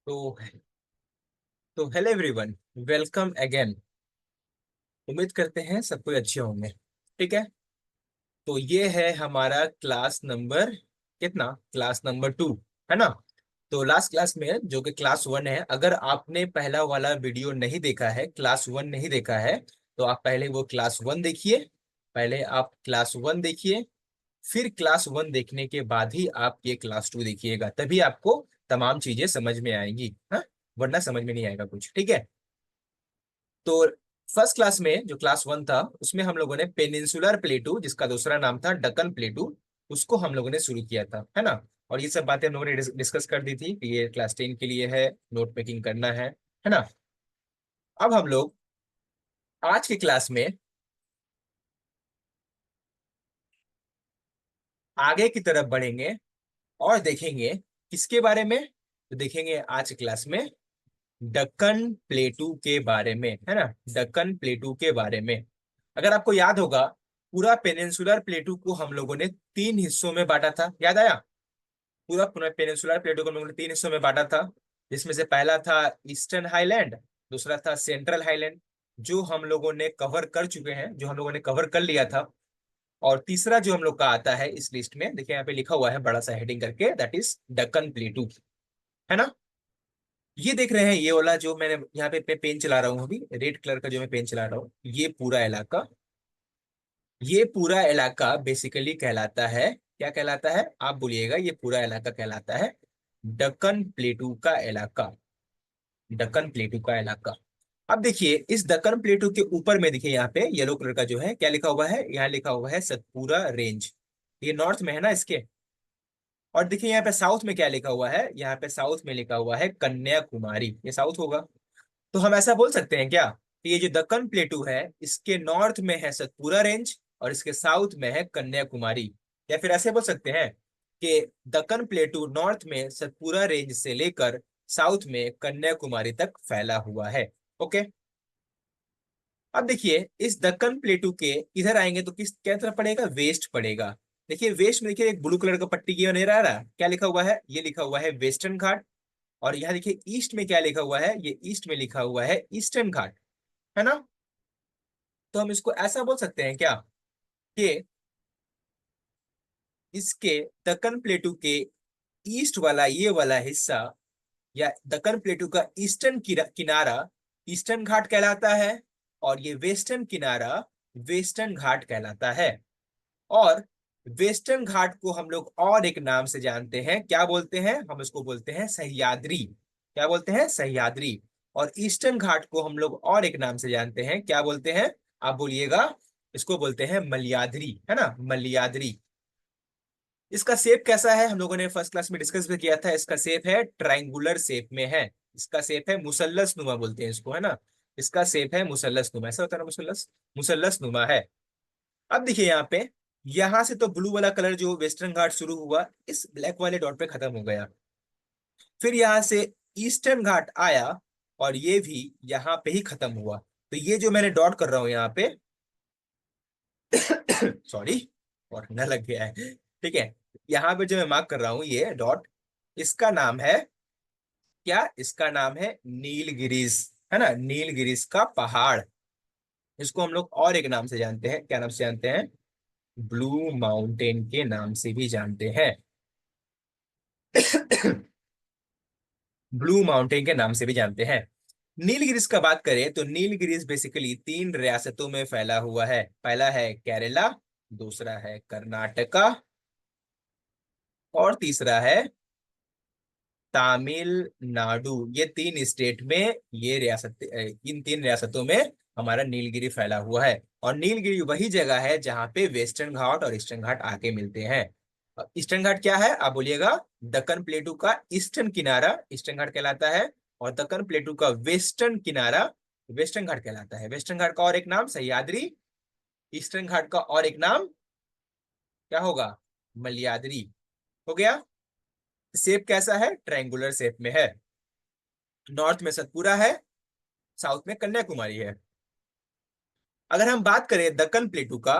तो hello everyone, welcome again. उम्मीद करते हैं सब कोई अच्छे होंगे। ठीक है। तो ये है हमारा क्लास नंबर कितना, क्लास नंबर 2, है ना। तो लास्ट क्लास में जो कि क्लास 1 है, अगर आपने पहला वाला वीडियो नहीं देखा है, क्लास 1 नहीं देखा है, तो आप पहले वो क्लास 1 देखिए। पहले आप क्लास 1 देखिए, फिर क्लास 1 देखने के बाद ही आप ये क्लास 2 देखिएगा, तभी आपको तमाम चीजें समझ में आएंगी। हाँ, वरना समझ में नहीं आएगा कुछ। ठीक है। तो फर्स्ट क्लास में जो क्लास 1 था, उसमें हम लोगों ने पेनिनसुलर प्लेटू, जिसका दूसरा नाम था डक्कन प्लेटू, उसको हम लोगों ने शुरू किया था, है ना। और ये सब बातें हम लोगों ने डिस्कस कर दी थी कि ये क्लास 10 के लिए है, नोट मेकिंग करना है ना। अब हम लोग आज की क्लास में आगे की तरफ बढ़ेंगे और देखेंगे किसके बारे में। तो देखेंगे आज की क्लास में डक्कन प्लेटू के बारे में, है ना। डक्कन प्लेटू के बारे में, अगर आपको याद होगा, पूरा पेनिनसुलर प्लेटू को हम लोगों ने 3 हिस्सों में बांटा था, याद आया। पूरा पूरा पेनिनसुलर प्लेटू को हम लोगों ने 3 हिस्सों में बांटा था, जिसमें से पहला था ईस्टर्न हाईलैंड, दूसरा था सेंट्रल हाईलैंड, जो हम लोगों ने कवर कर चुके हैं, जो हम लोगों ने कवर कर लिया था। और तीसरा जो हम लोग का आता है इस लिस्ट में, देखिए यहाँ पे लिखा हुआ है बड़ा सा हेडिंग करके, दैट इज डक्कन प्लेटू, है ना। ये देख रहे हैं, ये वाला जो मैंने यहाँ पे पेन चला रहा हूँ अभी, रेड कलर का जो मैं पेन चला रहा हूँ, ये पूरा इलाका बेसिकली कहलाता है, क्या कहलाता है आप बोलिएगा। ये पूरा इलाका कहलाता है दक्कन प्लेटू का इलाका। दक्कन प्लेटू का इलाका। अब देखिए, इस दक्कन प्लेटू के ऊपर में देखिए, यहाँ पे येलो कलर का जो है क्या लिखा हुआ है, यहाँ लिखा हुआ है सतपुरा रेंज। ये नॉर्थ में है ना इसके। और देखिए यहाँ पे साउथ में क्या लिखा हुआ है, यहाँ पे साउथ में लिखा हुआ है कन्याकुमारी, ये साउथ होगा। तो हम ऐसा बोल सकते हैं क्या कि ये जो दक्कन प्लेटू है, इसके नॉर्थ में है सतपुरा रेंज और इसके साउथ में है कन्याकुमारी। या फिर ऐसे बोल सकते हैं कि दक्कन प्लेटू नॉर्थ में सतपुरा रेंज से लेकर साउथ में कन्याकुमारी तक फैला हुआ है। ओके। अब देखिए, इस दक्कन प्लेटू के इधर आएंगे तो किस क्या तरफ पड़ेगा, वेस्ट पड़ेगा। देखिए वेस्ट में, देखिए एक ब्लू कलर का पट्टी की नजर आ रहा है, क्या लिखा हुआ है, ये लिखा हुआ है वेस्टर्न घाट। और यहाँ देखिए ईस्ट में क्या लिखा हुआ है, ये ईस्ट में लिखा हुआ है ईस्टर्न घाट, है ना। तो हम इसको ऐसा बोल सकते हैं क्या कि इसके दक्कन प्लेटू के ईस्ट वाला ये वाला हिस्सा, या दक्कन प्लेटू का ईस्टर्न किनारा ईस्टर्न घाट कहलाता है, और ये वेस्टर्न किनारा वेस्टर्न घाट कहलाता है। और वेस्टर्न घाट को हम लोग और एक नाम से जानते हैं, क्या बोलते हैं, हम इसको बोलते हैं सह्याद्री। क्या बोलते हैं, सह्याद्री। और ईस्टर्न घाट को हम लोग और एक नाम से जानते हैं, क्या बोलते हैं आप बोलिएगा। इसको बोलते हैं मलयाद्री, है ना, मलयाद्री। इसका शेप कैसा है, हम लोगों ने फर्स्ट क्लास में डिस्कस भी किया था। इसका शेप है ट्रायंगुलर शेप में है। इसका शेप है मुसल्लस नुमा बोलते हैं इसको, है ना। इसका शेप है मुसल्लस नुमा, ऐसा होता है ना, मुसल्लस, मुसल्लस नुमा है। अब देखिए यहाँ पे, यहां से तो ब्लू वाला कलर जो वेस्टर्न घाट शुरू हुआ, इस ब्लैक वाले डॉट पे खत्म हो गया। फिर यहाँ से ईस्टर्न घाट आया और ये भी यहाँ पे ही खत्म हुआ। तो ये जो मैंने डॉट कर रहा हूँ यहाँ पे, सॉरी, और न लग गया है। ठीक है। यहाँ पे जो मैं मार्क कर रहा हूँ ये डॉट, इसका नाम है क्या, इसका नाम है नीलगिरीज, है ना, नीलगिरीज का पहाड़। इसको हम लोग और एक नाम से जानते हैं, क्या नाम से जानते हैं, ब्लू माउंटेन के नाम से भी जानते हैं। ब्लू माउंटेन के नाम से भी जानते हैं। नीलगिरीज का बात करें तो नीलगिरीज बेसिकली 3 रियासतों में फैला हुआ है। पहला है केरला, दूसरा है कर्नाटका, और तीसरा है तमिलनाडु। ये 3 स्टेट में, ये रियासत, इन 3 रियासतों में हमारा नीलगिरी फैला हुआ है। और नीलगिरी वही जगह है जहां पे वेस्टर्न घाट और ईस्टर्न घाट आके मिलते हैं। ईस्टर्न घाट क्या है आप बोलिएगा, दक्कन प्लेटू का ईस्टर्न किनारा ईस्टर्न घाट कहलाता है, और दक्कन प्लेटू का वेस्टर्न किनारा वेस्टर्न घाट कहलाता है। वेस्टर्न घाट का और एक नाम सह्याद्री, ईस्टर्न घाट का और एक नाम क्या होगा, मलयाद्री। हो गया। शेप कैसा है, ट्रायंगुलर शेप में है। नॉर्थ में सतपुरा है, साउथ में कन्याकुमारी है। अगर हम बात करें दक्कन प्लेटू का,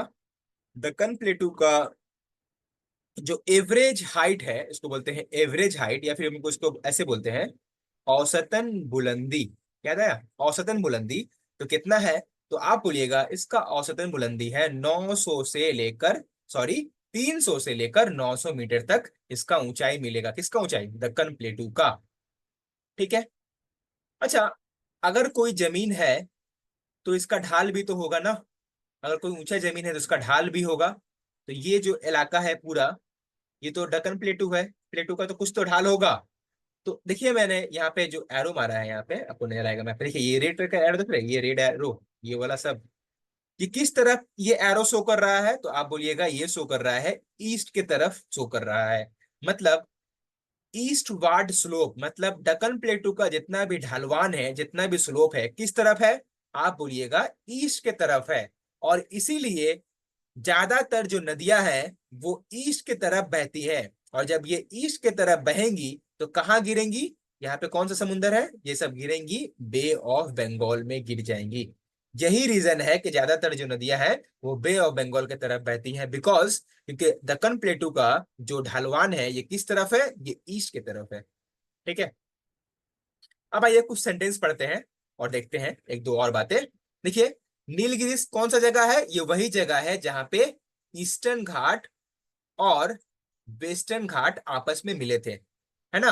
दक्कन प्लेटू का जो एवरेज हाइट है, इसको बोलते हैं एवरेज हाइट, या फिर हमको इसको ऐसे बोलते हैं औसतन बुलंदी, याद आया, औसतन बुलंदी तो कितना है, तो आप बोलिएगा इसका औसतन बुलंदी है 900 से लेकर, सॉरी 300 से लेकर 900 मीटर तक इसका ऊंचाई मिलेगा। किसका ऊंचाई, दक्कन प्लेटू का। ठीक है। अच्छा, अगर कोई जमीन है तो इसका ढाल भी तो होगा ना, अगर कोई ऊंचा जमीन है तो उसका ढाल भी होगा। तो ये जो इलाका है पूरा, ये तो दक्कन प्लेटू है, प्लेटू का तो कुछ तो ढाल होगा। तो देखिए मैंने यहाँ पे जो एरो मारा है, यहाँ पे आपको नजर आएगा मैप पे, देखिए ये रेड कलर का एरो दिख रहा है, ये रेड एरो, ये वाला सब, कि किस तरफ ये एरो शो कर रहा है, तो आप बोलिएगा ये शो कर रहा है ईस्ट की तरफ शो कर रहा है। मतलब ईस्ट वार्ड स्लोप, मतलब दक्कन प्लेटू का जितना भी ढलवान है, जितना भी स्लोप है, किस तरफ है, आप बोलिएगा ईस्ट के तरफ है। और इसीलिए ज्यादातर जो नदियां हैं वो ईस्ट की तरफ बहती है। और जब ये ईस्ट की तरफ बहेंगी तो कहाँ गिरेंगी, यहाँ पे कौन सा समुंदर है, ये सब गिरेंगी बे ऑफ बंगाल में गिर जाएंगी। यही रीजन है कि ज्यादातर जो नदियां हैं वो बे ऑफ बंगाल की तरफ बहती हैं, बिकॉज क्योंकि दक्कन प्लेटू का जो ढलवान है ये किस तरफ है, ये ईस्ट की तरफ है। ठीक है। अब आइए कुछ सेंटेंस पढ़ते हैं और देखते हैं एक दो और बातें। देखिए, नीलगिरीस कौन सा जगह है, ये वही जगह है जहां पे ईस्टर्न घाट और वेस्टर्न घाट आपस में मिले थे, है ना।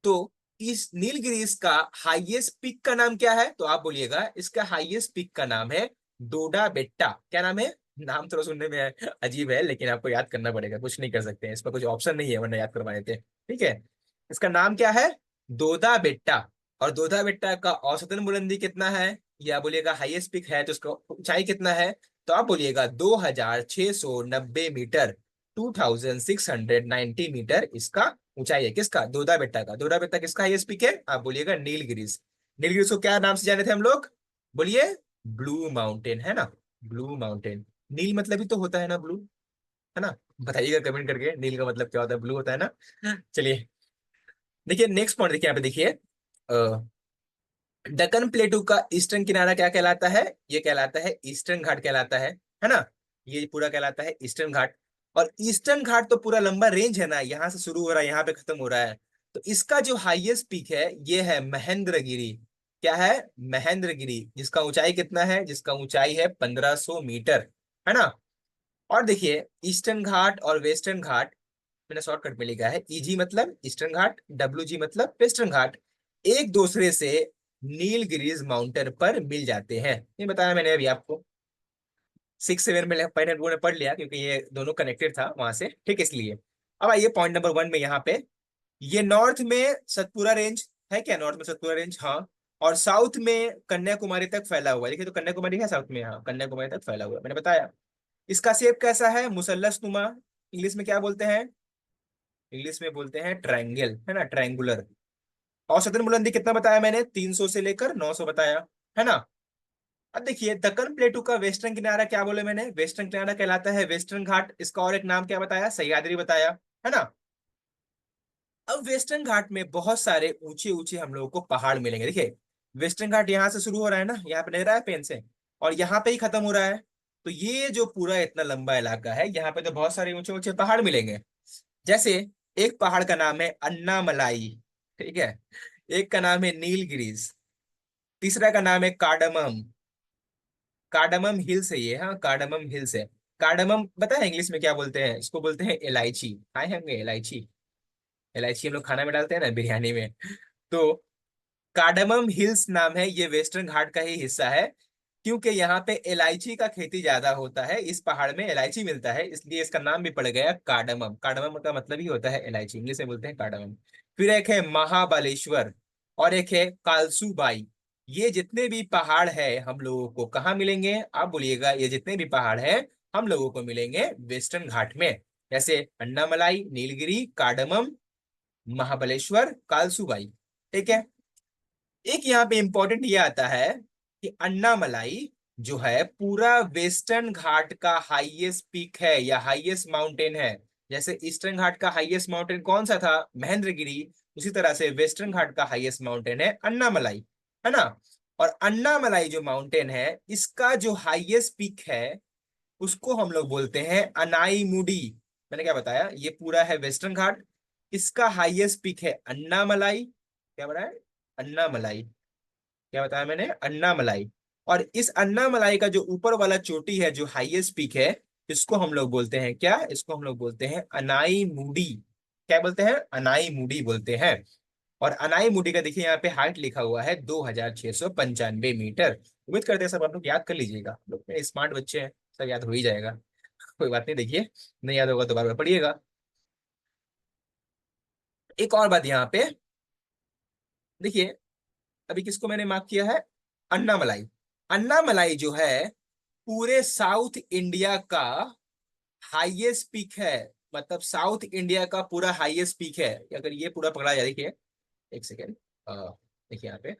तो इस नीलगिरीस का हाईएस्ट पीक का नाम क्या है, तो आप बोलिएगा इसका हाईएस्ट पीक का नाम है डोडा बेट्टा। क्या नाम है, नाम थोड़ा सुनने में अजीब है लेकिन आपको याद करना पड़ेगा, कुछ नहीं कर सकते हैं, इसमें कुछ ऑप्शन नहीं है वरना याद करवा देते। ठीक है। इसका नाम क्या है, दोदा बेट्टा। और दोदा बेट्टा का औसतन बुलंदी कितना है, या बोलिएगा हाईएस्ट पीक है तो उसका ऊंचाई कितना है, तो आप बोलिएगा 2690 मीटर, 2690 मीटर इसका ऊंचाई है। किसका, दोदा बेट्टा का। दोदा बेट्टा किसका हाईएस्ट पीक है, आप बोलिएगा नीलगिरीस। नीलगिरीस को क्या नाम से जाने थे हम लोग, बोलिए, ब्लू माउंटेन, है ना, ब्लू माउंटेन। नील मतलब ही तो होता है ना ब्लू, है ना। बताइएगा कमेंट करके नील का मतलब क्या होता है, ब्लू होता है ना। चलिए, देखिए नेक्स्ट पॉइंट देखिए यहाँ पे, देखिए दक्कन प्लेटू का ईस्टर्न किनारा क्या कहलाता है, ये कहलाता है ईस्टर्न घाट कहलाता है ना। ये पूरा कहलाता है ईस्टर्न घाट। और ईस्टर्न घाट तो पूरा लंबा रेंज है ना, यहाँ से शुरू हो रहा है यहाँ पे खत्म हो रहा है। तो इसका जो हाईएस्ट पीक है ये है महेंद्रगिरी। क्या है, महेंद्रगिरी, जिसका ऊंचाई कितना है, जिसका ऊंचाई है 1500 मीटर, है ना। और देखिए ईस्टर्न घाट और वेस्टर्न घाट, मैंने शॉर्टकट में लिखा है, ईजी मतलब ईस्टर्न घाट, डब्ल्यू जी मतलब वेस्टर्न घाट, एक दूसरे से नीलगिरीज माउंटेन पर मिल जाते हैं। ये बताया मैंने अभी आपको, 6 7 में पहले वो ने पढ़ लिया क्योंकि ये दोनों कनेक्टेड था वहां से, ठीक, इसलिए। अब आइए पॉइंट नंबर 1 में, यहाँ पे ये नॉर्थ में सतपुरा रेंज है क्या, नॉर्थ में सतपुरा रेंज, हाँ। और साउथ में कन्याकुमारी तक फैला हुआ है, देखिए तो कन्याकुमारी है साउथ में, हाँ कन्याकुमारी तक फैला हुआ है, मैंने बताया। इसका शेप कैसा है, मुसल्लस नुमा, इंग्लिश में क्या बोलते हैं, इंग्लिश में बोलते हैं ट्रायंगल, है ना, ट्रायंगुलर। औसतन बुलंदी कितना बताया मैंने, 300 से लेकर 900 बताया, है ना। अब देखिए दक्कन प्लेटू का वेस्टर्न किनारा क्या बोले मैंने, वेस्टर्न किनारा कहलाता है वेस्टर्न घाट, इसका और एक नाम क्या बताया, सह्याद्री बताया, है ना। अब वेस्टर्न घाट में बहुत सारे ऊंचे ऊंचे हम लोगों को पहाड़ मिलेंगे। देखिए वेस्टर्न घाट यहाँ से शुरू हो रहा है ना, यहाँ पे नहीं रहा है पेन से, और यहाँ पे ही खत्म हो रहा है। तो ये जो पूरा इतना लंबा इलाका है, यहाँ पे तो बहुत सारे ऊंचे ऊंचे पहाड़ मिलेंगे। जैसे एक पहाड़ का नाम है अन्नामलाई, ठीक है, एक का नाम है नीलगिरीज, तीसरा का नाम है कार्डमम, कार्डमम हिल्स है ये, हाँ कार्डमम हिल्स है। कार्डमम पता है इंग्लिश में क्या बोलते हैं, इसको बोलते हैं इलायची, खाए होंगे इलायची, इलायची हम लोग खाना में डालते हैं ना बिरयानी में। तो कार्डमम हिल्स नाम है, ये वेस्टर्न घाट का ही हिस्सा है। क्योंकि यहाँ पे इलायची का खेती ज्यादा होता है, इस पहाड़ में इलायची मिलता है, इसलिए इसका नाम भी पड़ गया कार्डमम। कार्डमम का मतलब ही होता है इलायची, इंग्लिश में बोलते हैं कार्डमम। फिर एक है महाबलेश्वर और एक है कालसू बाई। ये जितने भी पहाड़ है हम लोगों को कहाँ मिलेंगे, आप बोलिएगा, ये जितने भी पहाड़ है हम लोगों को मिलेंगे वेस्टर्न घाट में। जैसे अन्नामलाई, नीलगिरी, कार्डमम, महाबलेश्वर, कालसूबाई। ठीक है। एक यहाँ पे इंपॉर्टेंट ये आता है कि अन्नामलाई जो है पूरा वेस्टर्न घाट का हाईएस्ट पीक है या हाईएस्ट माउंटेन है। जैसे ईस्टर्न घाट का हाईएस्ट माउंटेन कौन सा था, महेंद्रगिरी, उसी तरह से वेस्टर्न घाट का हाईएस्ट माउंटेन है अन्नामलाई, है ना। और अन्नामलाई जो माउंटेन है इसका जो हाईएस्ट पीक है उसको हम लोग बोलते हैं अनाई मुडी। मैंने क्या बताया, ये पूरा है वेस्टर्न घाट, इसका हाईएस्ट पीक है अन्नामलाई, क्या बताया? अन्ना मलाई। क्या बताया मैंने? अन्ना मलाई। और इस अन्ना मलाई का जो ऊपर वाला चोटी है, जो हाईएस्ट पीक है, इसको हम लोग बोलते हैं क्या? इसको हम लोग बोलते हैं अनाई मुडी। क्या बोलते हैं? अनाई मुडी बोलते हैं। और अनाई मुडी का देखिए यहाँ पे हाइट लिखा हुआ है 2695 मीटर। उम्मीद करते हैं सब आप लोग याद कर लीजिएगा, आप लोग स्मार्ट बच्चे हैं, सब याद हो ही जाएगा। कोई बात नहीं, देखिए नहीं याद होगा तो बार बार पढ़िएगा। एक और बात यहाँ पे देखिए, अभी किसको मैंने मार्क किया है? अन्ना मलाई। अन्ना मलाई जो है पूरे साउथ इंडिया का हाईएस्ट पीक है। मतलब साउथ इंडिया का पूरा हाईएस्ट पीक है। अगर ये पूरा पकड़ा जाए, देखिए एक सेकेंड, देखिए यहाँ पे,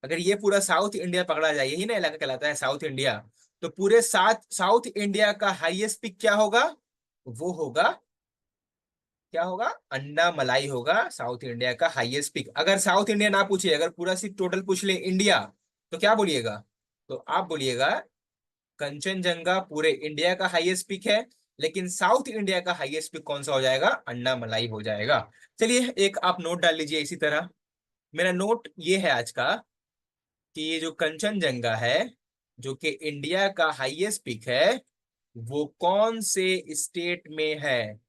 अगर ये पूरा साउथ इंडिया पकड़ा जाए, यही ना इलाका कहलाता है साउथ इंडिया, तो पूरे साउथ इंडिया का हाईएस्ट पीक क्या होगा? वो होगा, क्या होगा? अंडा मलाई होगा साउथ इंडिया का हाईएस्ट पीक। अगर साउथ इंडिया ना पूछे, अगर पूरा सिर्फ टोटल पूछ ले इंडिया, तो क्या बोलिएगा? तो आप बोलिएगा कंचनजंगा पूरे इंडिया का हाईएस्ट पीक है, लेकिन साउथ इंडिया का हाईएस्ट पीक कौन सा हो जाएगा? अन्ना मलाई हो जाएगा। चलिए एक आप नोट डाल लीजिए इसी तरह। मेरा नोट ये है आज का, कि ये जो कंचनजंगा है, जो कि इंडिया का हाईएस्ट पीक है, वो कौन से स्टेट में है?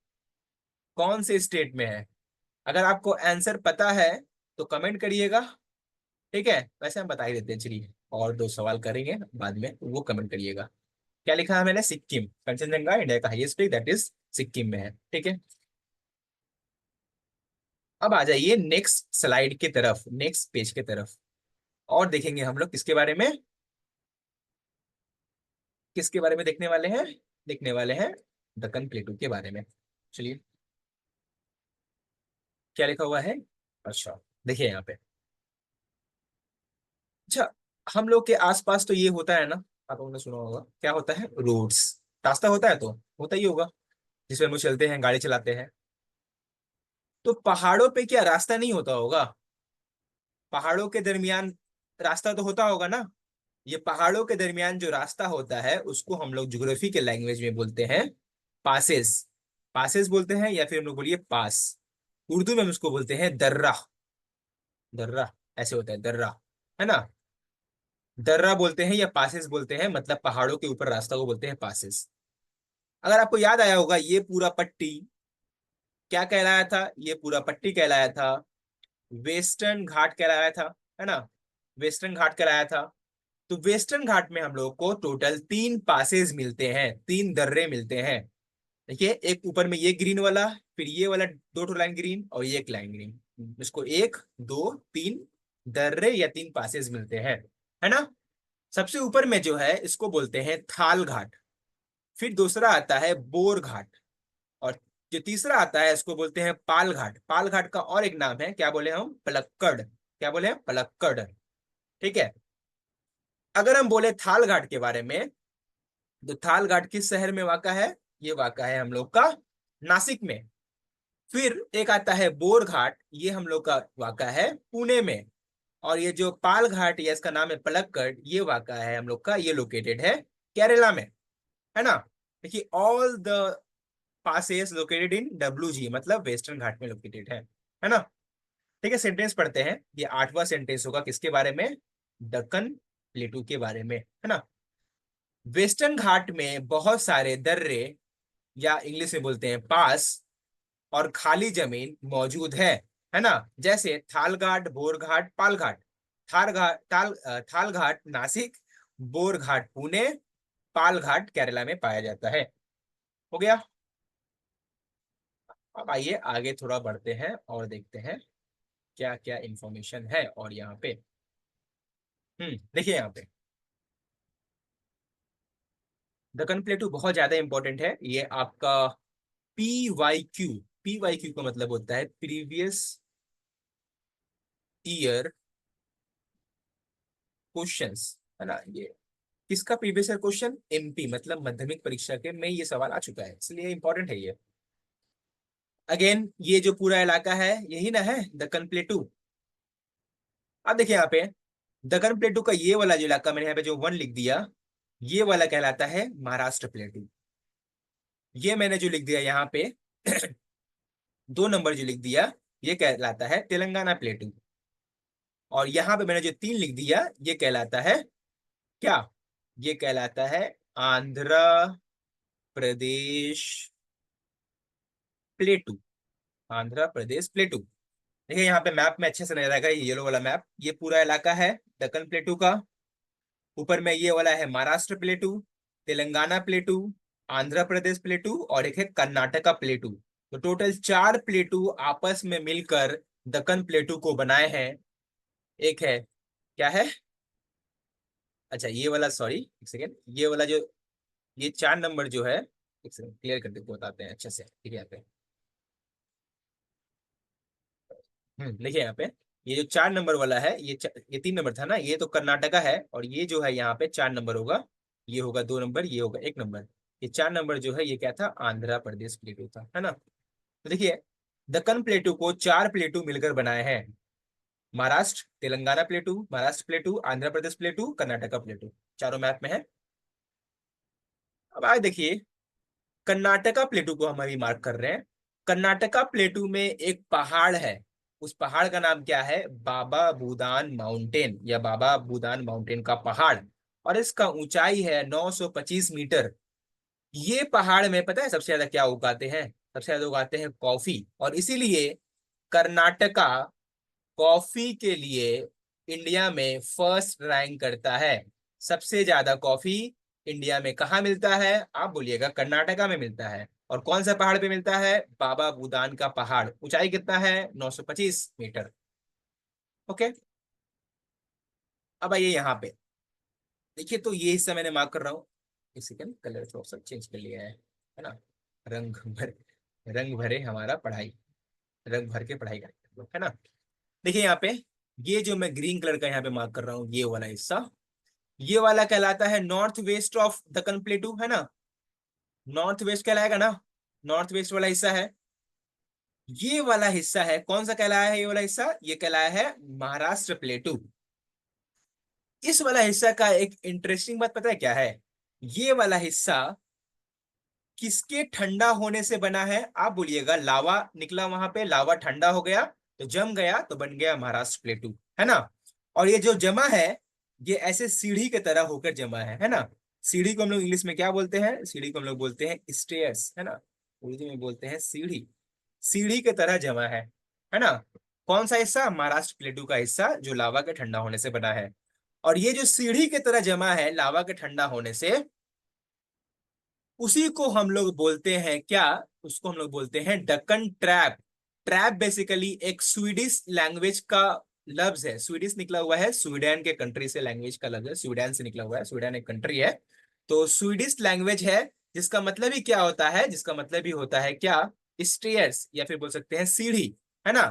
कौन से स्टेट में है? अगर आपको आंसर पता है तो कमेंट करिएगा। ठीक है, वैसे हम बता ही देते हैं, चलिए और दो सवाल करेंगे बाद में, वो कमेंट करिएगा। क्या लिखा है मैंने? सिक्किम। कंचनजंगा इंडिया का highest peak that is Sikkim में है। ठीक है, अब आ जाइए नेक्स्ट स्लाइड की तरफ, नेक्स्ट पेज की तरफ। और देखेंगे हम लोग किसके बारे में? किसके बारे में देखने वाले हैं? देखने वाले हैं दक्कन प्लेटू के बारे में। चलिए, क्या लिखा हुआ है? अच्छा, देखिए यहाँ पे। अच्छा, हम लोग के आसपास तो ये होता है ना, आप लोगों ने सुना होगा, क्या होता है? रोड्स। रास्ता होता है तो होता ही होगा, जिसमें हम लोग चलते हैं, गाड़ी चलाते हैं। तो पहाड़ों पे क्या रास्ता नहीं होता होगा? पहाड़ों के दरमियान रास्ता तो होता होगा ना। ये पहाड़ों के दरमियान जो रास्ता होता है, उसको हम लोग ज्योग्राफी के लैंग्वेज में बोलते हैं पासेस। पासेस बोलते हैं, या फिर हम लोग बोलिए पास। उर्दू में हम उसको बोलते हैं दर्रा। दर्रा ऐसे होता है, दर्रा, है ना? दर्रा बोलते हैं या पासेस बोलते हैं, मतलब पहाड़ों के ऊपर रास्ता को बोलते हैं पासेस। अगर आपको याद आया होगा, ये पूरा पट्टी क्या कहलाया था? ये पूरा पट्टी कहलाया था वेस्टर्न घाट कहलाया था, है ना? वेस्टर्न घाट कहलाया था। तो वेस्टर्न घाट में हम लोग को टोटल 3 पासेज मिलते हैं, 3 दर्रे मिलते हैं। देखिए, एक ऊपर में ये ग्रीन वाला, फिर ये वाला, दो ठो लाइन ग्रीन और ये एक लाइन ग्रीन, इसको 1, 2, 3 दर्रे या 3 पासेज मिलते हैं, है ना? सबसे ऊपर में जो है इसको बोलते हैं थाल घाट। फिर दूसरा आता है बोर घाट। और जो तीसरा आता है इसको बोलते हैं पाल घाट। पाल घाट का और एक नाम है, क्या बोले हम? पलक्कड़। क्या बोले हम? पलक्कड़। ठीक है। अगर हम बोले थाल घाट के बारे में, तो थाल घाट किस शहर में वाक़ा है? ये वाक़ा है हम लोग का नासिक में। फिर एक आता है बोर घाट, ये हम लोग का वाक़ा है पुणे में। और ये जो पाल घाट, या इसका नाम है पलक्कड़, ये वाक़ा है हम लोग का, ये लोकेटेड है केरला में, है ना? देखिए, all the passes located in WG, मतलब वेस्टर्न घाट में लोकेटेड है ना? ठीक है, सेंटेंस पढ़ते हैं। ये 8वां सेंटेंस होगा किसके बारे में? दक्कन प्लेटू के बारे में, है ना? वेस्टर्न घाट में बहुत सारे दर्रे, या इंग्लिश में बोलते हैं पास, और खाली जमीन मौजूद है ना? जैसे थाल घाट, बोर घाट, पाल घाट। थाल घाट नासिक, बोर घाट पुणे, पाल घाट केरला में पाया जाता है। हो गया। अब आइए आगे थोड़ा बढ़ते हैं और देखते हैं क्या क्या इंफॉर्मेशन है। और यहाँ पे देखिए यहाँ पे दक्कन प्लेटू बहुत ज्यादा इंपॉर्टेंट है। ये आपका PYQ। PYQ का मतलब होता है प्रीवियस ईयर क्वेश्चंस, है ना? ये किसका प्रीवियस ईयर क्वेश्चन? MP, मतलब माध्यमिक परीक्षा के में ये सवाल आ चुका है, इसलिए इंपॉर्टेंट है ये। अगेन, ये जो पूरा इलाका है यही ना है दक्कन प्लेटू। अब देखिए यहाँ पे दक्कन प्लेटू का ये वाला जो इलाका, मैंने यहाँ पे जो 1 लिख दिया, ये वाला कहलाता है महाराष्ट्र प्लेटू। ये मैंने जो लिख दिया यहाँ पे 2 नंबर जो लिख दिया, ये कहलाता है तेलंगाना प्लेटू। और यहाँ पे मैंने जो 3 लिख दिया ये कहलाता है क्या, ये कहलाता है आंध्र प्रदेश प्लेटू। आंध्र प्रदेश प्लेटू। देखिए यहाँ पे मैप में अच्छे से नजर आएगा, ये येलो वाला मैप, ये पूरा इलाका है दक्कन प्लेटू का। ऊपर में ये वाला है महाराष्ट्र प्लेटू, तेलंगाना प्लेटू, आंध्र प्रदेश प्लेटू और एक है कर्नाटका प्लेटू। तो टोटल 4 प्लेटू आपस में मिलकर दक्कन प्लेटू को बनाए हैं। एक है, क्या है, अच्छा ये वाला, सॉरी एक सेकेंड, ये वाला जो, ये 4 नंबर जो है, एक सेकेंड क्लियर करके बताते हैं अच्छे से, ठीक है यहाँ पे। देखिए यहाँ पे, ये जो 4 नंबर वाला है, ये 3 नंबर था ना, ये तो कर्नाटका है, और ये जो है यहाँ पे 4 नंबर होगा, ये होगा 2 नंबर, ये होगा 1 नंबर। ये 4 नंबर जो है ये क्या था, आंध्र प्रदेश प्लेटू था, है ना। तो देखिए दक्कन प्लेटू को 4 प्लेटू मिलकर बनाए हैं, महाराष्ट्र तेलंगाना प्लेटू, महाराष्ट्र प्लेटू, आंध्र प्रदेश प्लेटू, कर्नाटका प्लेटू, चारों मैप में है। अब आगे देखिए, कर्नाटका प्लेटू को हम अभी मार्क कर रहे हैं। कर्नाटका प्लेटू में एक पहाड़ है, उस पहाड़ का नाम क्या है, बाबा बूदान माउंटेन, या बाबा बूदान माउंटेन का पहाड़। और इसका ऊंचाई है 925 मीटर। ये पहाड़ में पता है सबसे ज्यादा क्या उगाते हैं, सबसे ज्यादा उगाते हैं कॉफी, और इसीलिए कर्नाटका कॉफी के लिए इंडिया में फर्स्ट रैंक करता है। सबसे ज्यादा कॉफी इंडिया में कहाँ मिलता है, आप बोलिएगा, कर्नाटका में मिलता है। और कौन सा पहाड़ पे मिलता है, बाबा बूदान का पहाड़। ऊंचाई कितना है, 925 मीटर। ओके। अब आइए यहाँ पे, देखिए तो ये हिस्सा मैंने मार्क कर रहा हूँ। एक सेकंड, कलर थोड़ा सा चेंज कर लिया है ना। रंग भर, रंग भरे हमारा पढ़ाई, रंग भर के पढ़ाई करेंगे, है ना। देखिए यहाँ पे, ये जो मैं ग्रीन कलर का यहाँ पे मार्क कर रहा हूँ, ये वाला हिस्सा, ये वाला कहलाता है नॉर्थ वेस्ट ऑफ दक्कन प्लेटू, है ना। नॉर्थ वेस्ट कहलाएगा ना, नॉर्थ वेस्ट वाला हिस्सा है। ये वाला हिस्सा है, कौन सा कहलाया है, ये वाला हिस्सा, ये कहलाया है महाराष्ट्र प्लेटू। इस वाला हिस्सा का एक इंटरेस्टिंग बात पता है क्या है, ये वाला हिस्सा किसके ठंडा होने से बना है, आप बोलिएगा, लावा निकला वहां पे, लावा ठंडा हो गया तो जम गया, तो बन गया महाराष्ट्र प्लेटू, है ना। और ये जो जमा है, ये ऐसे सीढ़ी के तरह होकर जमा है ना। सीढ़ी को हम लोग इंग्लिश में क्या बोलते हैं, सीढ़ी को हम लोग बोलते हैं स्टेयर्स, है ना। उर्दू में बोलते हैं सीढ़ी। सीढ़ी के तरह जमा है ना। कौन सा हिस्सा, महाराष्ट्र प्लेटू का हिस्सा, जो लावा के ठंडा होने से बना है। और ये जो सीढ़ी के तरह जमा है लावा के ठंडा होने से, उसी को हम लोग बोलते हैं क्या, उसको हम लोग बोलते हैं डक्कन ट्रैप। ट्रैप बेसिकली एक स्वीडिश लैंग्वेज का लफ्ज है, स्वीडिश निकला हुआ है, स्वीडन के कंट्री से लैंग्वेज का लफ्ज है, स्वीडन से निकला हुआ है, स्वीडन एक कंट्री है। तो स्वीडिश लैंग्वेज है, जिसका मतलब ही क्या होता है, जिसका मतलब ही होता है क्या, स्टेयर्स, या फिर बोल सकते हैं सीढ़ी, है ना।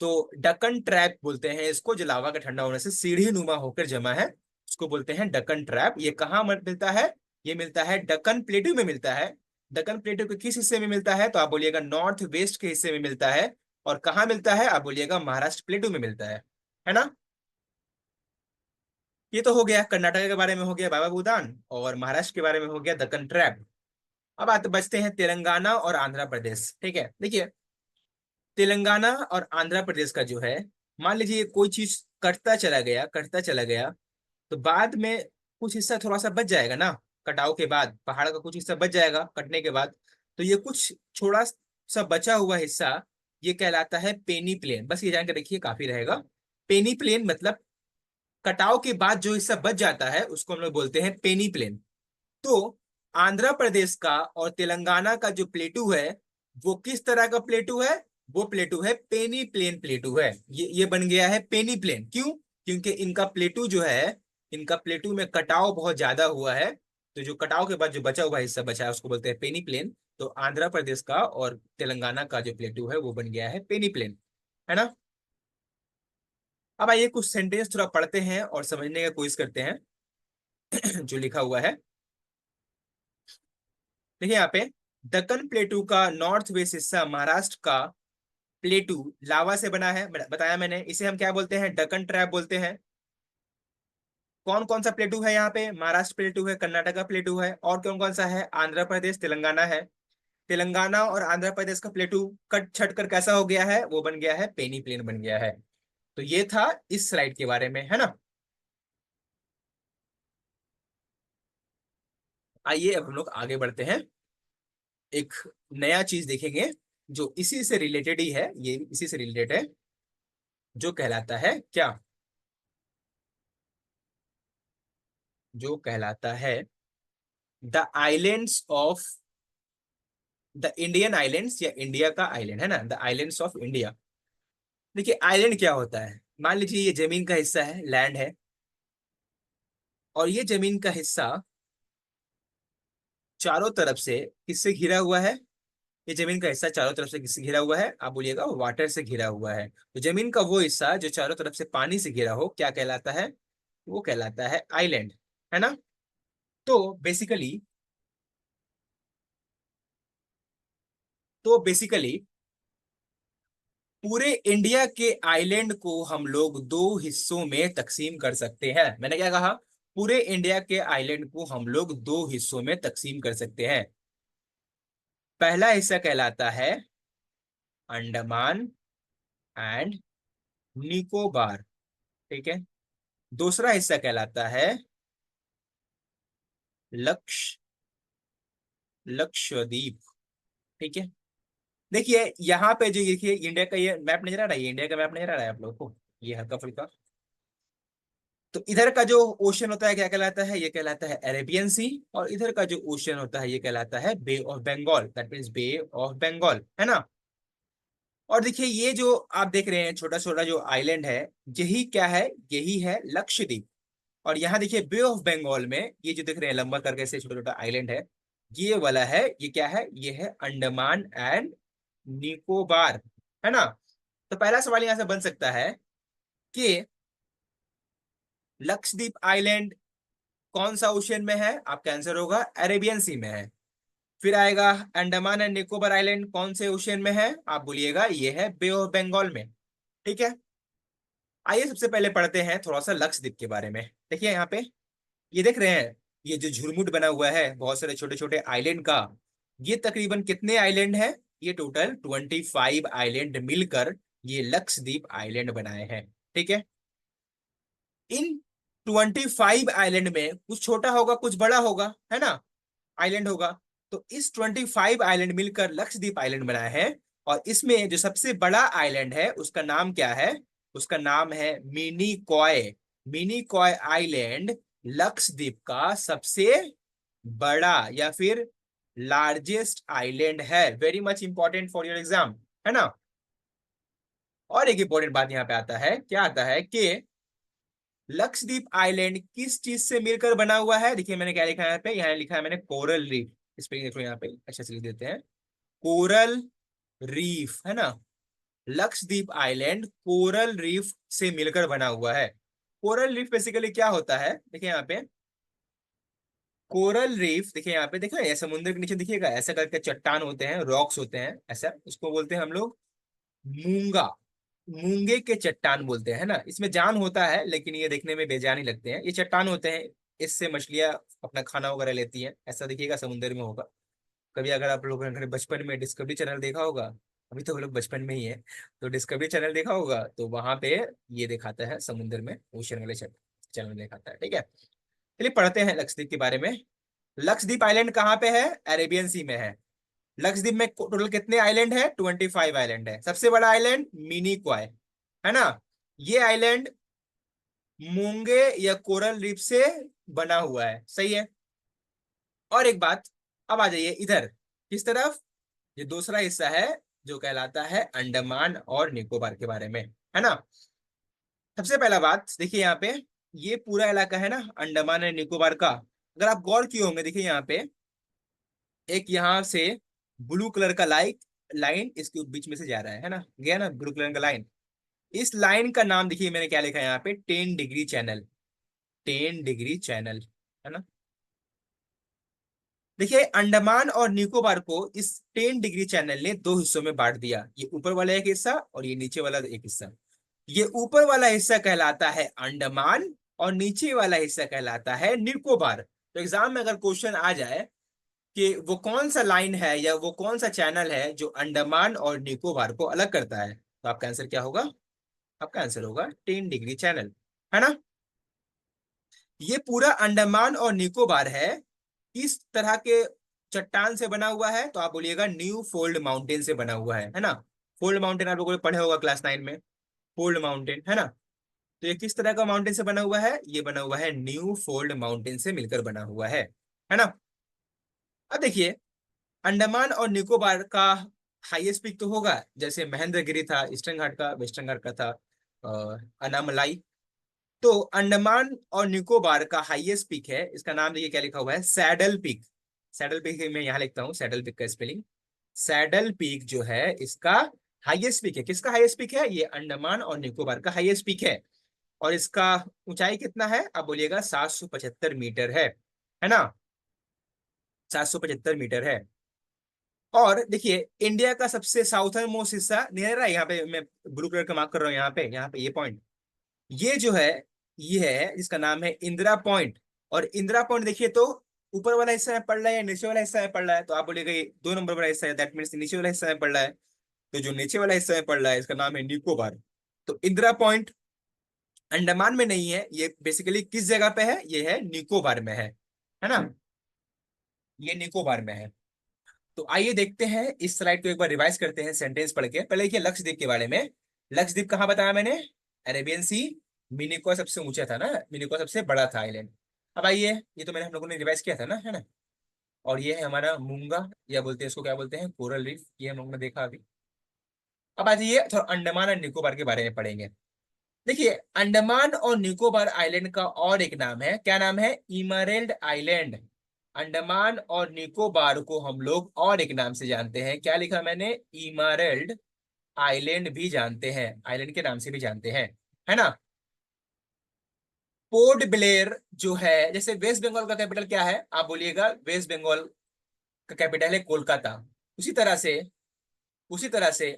तो डक्कन ट्रैप बोलते हैं इसको, जो लावा का ठंडा होने से सीढ़ी नुमा होकर जमा है, उसको बोलते हैं डक्कन ट्रैप। ये कहाँ मिलता है, ये मिलता है दक्कन प्लेटू में मिलता है। दक्कन प्लेटू के किस हिस्से में मिलता है, तो आप बोलिएगा नॉर्थ वेस्ट के हिस्से में मिलता है। और कहाँ मिलता है, आप बोलिएगा महाराष्ट्र प्लेटू में मिलता है ना। ये तो हो गया कर्नाटक के बारे में, हो गया बाबा बूदान, और महाराष्ट्र के बारे में हो गया दक्कन ट्रैप। अब आते बचते हैं तेलंगाना और आंध्र प्रदेश, ठीक है। देखिए तेलंगाना और आंध्र प्रदेश का जो है, मान लीजिए कोई चीज कटता चला गया, कटता चला गया, तो बाद में कुछ हिस्सा थोड़ा सा बच जाएगा ना, कटाव के बाद पहाड़ का कुछ हिस्सा बच जाएगा कटने के बाद। तो ये कुछ थोड़ा सा बचा हुआ हिस्सा, ये कहलाता है पेनी प्लेन। बस ये जान के रखिए, काफी रहेगा। पेनी प्लेन मतलब कटाव के बाद जो हिस्सा बच जाता है उसको हम लोग बोलते हैं पेनी प्लेन। तो आंध्र प्रदेश का और तेलंगाना का जो प्लेटू है, वो किस तरह का प्लेटू है, वो प्लेटू है पेनी प्लेन प्लेटू है। ये बन गया है पेनी प्लेन, क्यों, क्योंकि इनका प्लेटू जो है, इनका प्लेटू में कटाव बहुत ज्यादा हुआ है। तो जो कटाव के बाद जो बचा हुआ हिस्सा बचा है उसको बोलते हैं पेनी प्लेन। तो आंध्र प्रदेश का और तेलंगाना का जो प्लेटू है वो बन गया है पेनी प्लेन, है ना। अब आइए कुछ सेंटेंस थोड़ा पढ़ते हैं और समझने का कोशिश करते हैं जो लिखा हुआ है। देखिए यहाँ पे, दक्कन प्लेटू का नॉर्थ वेस्ट हिस्सा महाराष्ट्र का प्लेटू लावा से बना है, बताया मैंने, इसे हम क्या बोलते हैं, डक्कन ट्रैप बोलते हैं। कौन कौन सा प्लेटू है यहाँ पे, महाराष्ट्र प्लेटू है, कर्नाटका प्लेटू है, और कौन कौन सा है, आंध्र प्रदेश तेलंगाना है। तेलंगाना और आंध्र प्रदेश का प्लेटू कट छट कर कैसा हो गया है, वो बन गया है पेनी प्लेन बन गया है। तो ये था इस स्लाइड के बारे में, है ना। आइए अब हम लोग आगे बढ़ते हैं, एक नया चीज देखेंगे जो इसी से रिलेटेड ही है, ये इसी से रिलेटेड है, जो कहलाता है क्या, जो कहलाता है the islands of the Indian islands, या इंडिया का आइलैंड, है ना, द आइलैंड्स ऑफ इंडिया। देखिए आइलैंड क्या होता है, मान लीजिए ये जमीन का हिस्सा है, लैंड है, और ये जमीन का हिस्सा चारों तरफ से किससे घिरा हुआ है, ये जमीन का हिस्सा चारों तरफ से किससे घिरा हुआ है, आप बोलिएगा वाटर से घिरा हुआ है। तो जमीन का वो हिस्सा जो चारों तरफ से पानी से घिरा हो क्या कहलाता है, वो कहलाता है आइलैंड, है ना। तो बेसिकली तो बेसिकली पूरे इंडिया के आइलैंड को हम लोग दो हिस्सों में तकसीम कर सकते हैं। मैंने क्या कहा, पूरे इंडिया के आइलैंड को हम लोग दो हिस्सों में तकसीम कर सकते हैं। पहला हिस्सा कहलाता है अंडमान एंड निकोबार, ठीक है। दूसरा हिस्सा कहलाता है लक्ष लक्षद्वीप, ठीक है। देखिए यहाँ पे जो देखिए इंडिया का ये मैप नजर आ रहा है, ये इंडिया का मैप नजर आ रहा है आप लोगों को, ये हल्का फुल्का। तो इधर का जो ओशन होता है क्या कहलाता है, ये कहलाता है अरेबियन सी, और इधर का जो ओशन होता है ये कहलाता है bay of Bengal, that means bay of Bengal, है ना। और देखिए ये जो आप देख रहे हैं छोटा छोटा जो आइलैंड है, यही क्या है, यही है लक्षद्वीप। और यहाँ देखिए बे ऑफ बंगाल में ये जो दिख रहे हैं लंबा करके से छोटा छोटा आइलैंड है, ये वाला है, ये क्या है, ये है अंडमान एंड निकोबार, है ना। तो पहला सवाल यहां से बन सकता है कि लक्षद्वीप आइलैंड कौन सा ओशन में है, आपका आंसर होगा अरेबियन सी में है। फिर आएगा अंडमान एंड निकोबार आइलैंड कौन से ओशन में है, आप बोलिएगा ये है बे ऑफ बंगाल में, ठीक है। आइए सबसे पहले पढ़ते हैं थोड़ा सा लक्षद्वीप के बारे में। देखिए यहाँ पे ये देख रहे हैं, ये जो झुरमुट बना हुआ है बहुत सारे छोटे छोटे आइलैंड का, ये तकरीबन कितने आइलैंड है, ये टोटल 25 आइलैंड मिलकर ये लक्षद्वीप आइलैंड बनाए हैं, ठीक है। इन 25 आइलैंड में कुछ छोटा होगा कुछ बड़ा होगा, है ना, आइलैंड होगा। तो इस 25 आइलैंड मिलकर लक्षद्वीप आइलैंड बनाए हैं, और इसमें जो सबसे बड़ा आइलैंड है उसका नाम क्या है, उसका नाम है mini coy. Mini coy island Lakshadweep का सबसे बड़ा या फिर लार्जेस्ट आइलैंड है। Very much important for your exam, है ना। और एक इंपॉर्टेंट बात यहाँ पे आता है, क्या आता है कि लक्षद्वीप आइलैंड किस चीज से मिलकर बना हुआ है, देखिए मैंने क्या लिखा है यहाँ पे, यहाँ लिखा है मैंने कोरल रीफ, इस पे देखो यहाँ पे अच्छे से लिख देते हैं, कोरल रीफ, है ना। लक्षद्वीप आइलैंड कोरल रीफ से मिलकर बना हुआ है। कोरल रीफ बेसिकली क्या होता है, देखिए यहाँ पे कोरल रीफ, देखिए यहाँ पे देखो, ये समुद्र के नीचे देखिएगा ऐसा करके चट्टान होते हैं, रॉक्स होते हैं, ऐसा उसको बोलते हैं हम लोग मूंगा, मूंगे के चट्टान बोलते हैं, है ना। इसमें जान होता है लेकिन ये देखने में बेजान ही लगते हैं, ये चट्टान होते हैं, इससे मछलियां अपना खाना वगैरह लेती हैं, ऐसा देखिएगा समुद्र में होगा। कभी अगर आप लोगों ने बचपन में डिस्कवरी चैनल देखा होगा, अभी तो हम लोग बचपन में ही है, तो डिस्कवरी चैनल देखा होगा तो वहां पे ये दिखाता है समुद्र में, ओशन वाले चैनल में दिखाता है, ठीक है। चलिए पढ़ते हैं लक्षद्वीप के बारे में। लक्षद्वीप आइलैंड कहाँ पे है, अरेबियन सी में है। लक्षद्वीप में टोटल कितने आइलैंड है, 25 आइलैंड है। सबसे बड़ा आइलैंड मिनी क्वाय, है ना। ये आइलैंड मूंगे या कोरल रीफ से बना हुआ है, सही है। और एक बात, अब आ जाइए इधर किस तरफ, ये दूसरा हिस्सा है जो कहलाता है अंडमान और निकोबार के बारे में, है ना। सबसे पहला बात देखिए यहाँ पे, ये पूरा इलाका है ना अंडमान और निकोबार का, अगर आप गौर किए होंगे देखिए यहाँ पे एक यहाँ से ब्लू कलर का लाइन इसके बीच में से जा रहा है ना, गया ना ब्लू कलर का लाइन। इस लाइन का नाम देखिए मैंने क्या लिखा है यहाँ पे, 10 डिग्री चैनल, 10 डिग्री चैनल, है ना। देखिए अंडमान और निकोबार को इस 10 डिग्री चैनल ने दो हिस्सों में बांट दिया, ये ऊपर वाला एक हिस्सा और ये नीचे वाला एक हिस्सा। ये ऊपर वाला हिस्सा कहलाता है अंडमान और नीचे वाला हिस्सा कहलाता है निकोबार। तो एग्जाम में अगर क्वेश्चन आ जाए कि वो कौन सा लाइन है या वो कौन सा चैनल है जो अंडमान और निकोबार को अलग करता है। तो आपका आंसर क्या होगा? आपका आंसर होगा 10 डिग्री चैनल, है ना। ये पूरा अंडमान और निकोबार है, किस तरह के चट्टान से बना हुआ है? तो आप बोलिएगा न्यू फोल्ड माउंटेन से बना हुआ है ना। फोल्ड माउंटेन आप लोगों ने पढ़े होगा क्लास 9 में, फोल्ड माउंटेन, है ना। तो ये किस तरह का माउंटेन से बना हुआ है? ये बना हुआ है न्यू फोल्ड माउंटेन से मिलकर बना हुआ है ना। अब देखिए, अंडमान और निकोबार का हाईएस्ट पीक तो होगा, जैसे महेंद्रगिरी था ईस्टर्न घाट का, वेस्टर्न घाट का था अनामलाई। तो अंडमान और निकोबार का हाईएस्ट पीक है, इसका नाम देखिए क्या लिखा हुआ है, सैडल पीक। सैडल पीक मैं यहाँ लिखता हूँ, सैडल पीक का स्पेलिंग। सैडल पीक जो है इसका हाईएस्ट पीक है। किसका हाईएस्ट पीक है? ये अंडमान और निकोबार का हाईएस्ट पीक है। और इसका ऊंचाई कितना है? आप बोलिएगा 775 मीटर है ना। 775 मीटर है। और देखिए, इंडिया का सबसे साउथर्न मोस्ट हिस्सा नहीं रहा है यहाँ पे, मैं ब्लू कलर का मार्क कर रहा हूँ यहाँ पे ये पॉइंट, ये जो है, ये है जिसका नाम है इंदिरा पॉइंट। और इंदिरा पॉइंट देखिए तो ऊपर वाला हिस्सा में पड़ रहा है या नीचे वाला हिस्सा में पड़ रहा है? तो आप बोलेगा ये 2 नंबर वाला हिस्सा है, दैट मीन्स नीचे वाला हिस्सा में पड़ रहा है। तो जो नीचे वाला हिस्सा में पड़ रहा है इसका नाम है निकोबार। तो इंदिरा पॉइंट अंडमान में नहीं है, ये बेसिकली किस जगह पे है? ये है निकोबार में है ना। ये निकोबार में है। तो आइए देखते हैं इस स्लाइड को एक बार रिवाइज करते हैं सेंटेंस पढ़ के। पहले देखिए लक्षद्वीप के बारे में। लक्षद्वीप कहाँ बताया मैंने? अरेबियन सी। मिनिकॉय सबसे ऊंचा था ना, मिनिकॉय सबसे बड़ा था आइलैंड। अब आइए, ये तो मैंने हम लोगों ने रिवाइज किया था ना, है ना। और ये है हमारा मूंगा, या बोलते हैं इसको, क्या बोलते हैं, कोरल रीफ, ये हम लोगों ने देखा अभी। अब आज ये थोड़ा अंडमान और निकोबार के बारे में पढ़ेंगे। देखिए, अंडमान और निकोबार आइलैंड का और एक नाम है, क्या नाम है? इमरेल्ड आइलैंड। अंडमान और निकोबार को हम लोग और एक नाम से जानते हैं, क्या लिखा मैंने? इमरेल्ड आइलैंड भी जानते हैं, आइलैंड के नाम से भी जानते हैं, है ना। पोर्ट ब्लेयर जो है, जैसे वेस्ट बंगाल का कैपिटल क्या है? आप बोलिएगा वेस्ट बंगाल का कैपिटल है कोलकाता। उसी तरह से उसी तरह से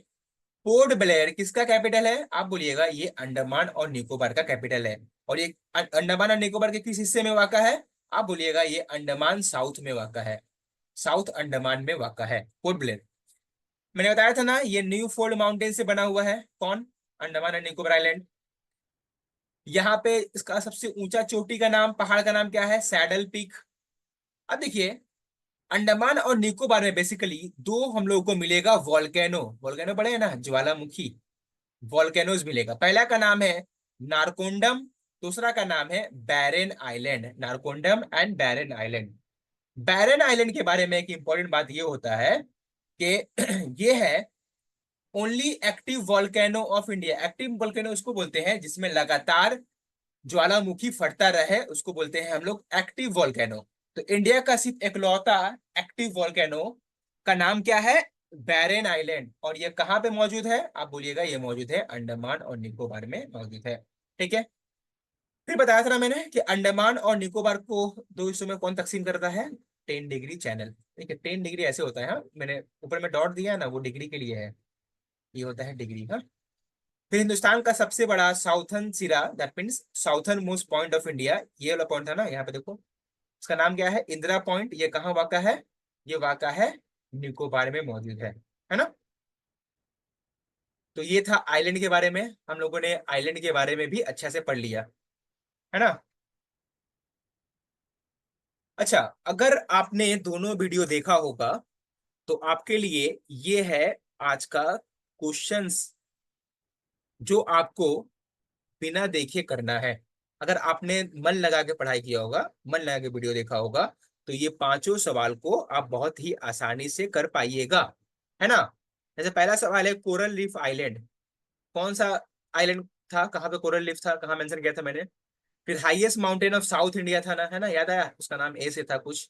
पोर्ट ब्लेयर किसका कैपिटल है? आप बोलिएगा ये अंडमान और निकोबार का कैपिटल है। और ये अंडमान और निकोबार के किस हिस्से में वाक़ा है? आप बोलिएगा ये अंडमान साउथ में वाक़ा है, साउथ अंडमान में वाक़ा है पोर्ट ब्लेयर। मैंने बताया था ना, ये न्यू फोल्ड माउंटेन से बना हुआ है। कौन? अंडमान और निकोबार आइलैंड। यहाँ पे इसका सबसे ऊंचा चोटी का नाम, पहाड़ का नाम क्या है? Saddle peak. अब देखिए, अंडमान और निकोबार में बेसिकली दो हम लोगों को मिलेगा वॉल्केनो। वॉल्केनो पढ़े हैं ना, ज्वालामुखी। वॉल्केनोज मिलेगा। पहला का नाम है नारकोंडम, दूसरा का नाम है Barren Island. Narcondam and Barren Island. Barren Island के बारे में एक इंपॉर्टेंट बात ये होता है कि ये है only active volcano of India. Active volcano उसको बोलते हैं जिसमें लगातार ज्वालामुखी फटता रहे, उसको बोलते हैं हम लोग एक्टिव वॉल्केनो। तो इंडिया का सिर्फ एकलौता एक्टिव वॉल्केनो का नाम क्या है? Barren island. और ये कहाँ पे मौजूद है? आप बोलिएगा ये मौजूद है अंडमान और निकोबार में मौजूद है। ठीक है। फिर बताया था ना मैंने कि अंडमान और निकोबार को दो हिस्सों में कौन तकसीम करता है? 10 डिग्री चैनल। ठीक है, 10 डिग्री ऐसे होता है, हाँ मैंने ऊपर में डॉट दिया है ना, वो डिग्री के लिए है, ये होता है डिग्री, हाँ। फिर हिंदुस्तान का सबसे बड़ा साउथर्न सिरा, that means southern most point of India, ये वाला पॉइंट था ना, यहाँ पे देखो, इसका नाम क्या है? इंदिरा पॉइंट। ये कहाँ वाक़ा है? ये वाक़ा है निकोबार में मौजूद है ना। तो ये था आइलैंड के बारे में, हम लोगों ने आइलैंड के बारे में भी अच्छा से पढ़ लिया, है ना। अच्छा, अगर आपने दोनों वीडियो देखा होगा तो आपके लिए ये है आज का क्वेश्चंस जो आपको बिना देखे करना है। अगर आपने मन लगा के पढ़ाई किया होगा, मन लगा के वीडियो देखा होगा, तो ये पांचों सवाल को आप बहुत ही आसानी से कर पाइएगा, है ना। जैसे पहला सवाल है कोरल रीफ आइलैंड, कौन सा आइलैंड था, कहाँ पे कोरल रीफ था, कहाँ मेंशन किया था मैंने। फिर highest mountain of south India था ना, है ना, याद आया, उसका नाम ए से था कुछ।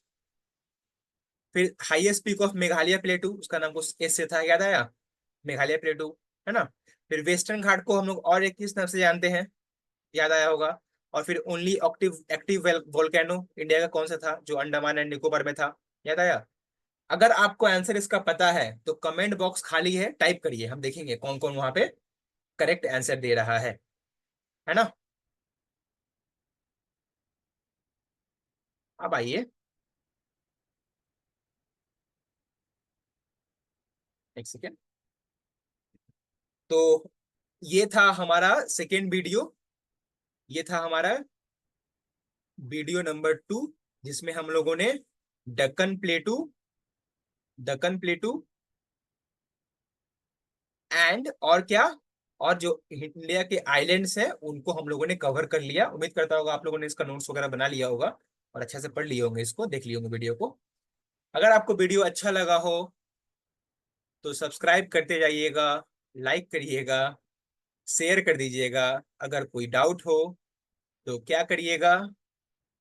फिर हाईएस्ट पीक ऑफ मेघालय प्लेटू, उसका नाम कुछ एस से था, याद आया, मेघालय प्लेटू, है ना। फिर वेस्टर्न घाट को हम लोग और एक किस नाम से जानते हैं, याद आया होगा। और फिर only active active volcano India का कौन सा था, जो अंडमान एंड निकोबार में था, याद आया। अगर आपको आंसर इसका पता है तो कमेंट बॉक्स खाली है, टाइप करिए, हम देखेंगे कौन कौन वहां पे करेक्ट आंसर दे रहा है ना। अब आइए, एक सेकेंड। तो ये था हमारा सेकेंड वीडियो, ये था हमारा वीडियो नंबर 2, जिसमें हम लोगों ने दक्कन प्लेटू, दक्कन प्लेटू एंड और क्या, और जो इंडिया के आइलैंड्स हैं उनको हम लोगों ने कवर कर लिया। उम्मीद करता होगा आप लोगों ने इसका नोट्स वगैरह बना लिया होगा और अच्छे से पढ़ लिए होंगे, इसको देख लिए होंगे वीडियो को। अगर आपको वीडियो अच्छा लगा हो तो सब्सक्राइब करते जाइएगा, लाइक करिएगा, शेयर कर दीजिएगा। अगर कोई डाउट हो तो क्या करिएगा,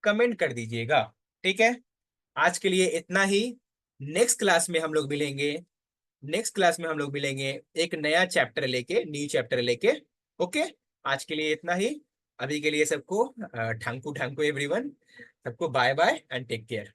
कमेंट कर दीजिएगा। ठीक है, आज के लिए इतना ही। नेक्स्ट क्लास में हम लोग मिलेंगे, नेक्स्ट क्लास में हम लोग मिलेंगे एक नया चैप्टर लेके, न्यू चैप्टर लेके। ओके, आज के लिए इतना ही। अभी के लिए सबको थैंक यू एवरीवन, सबको bye bye and take care.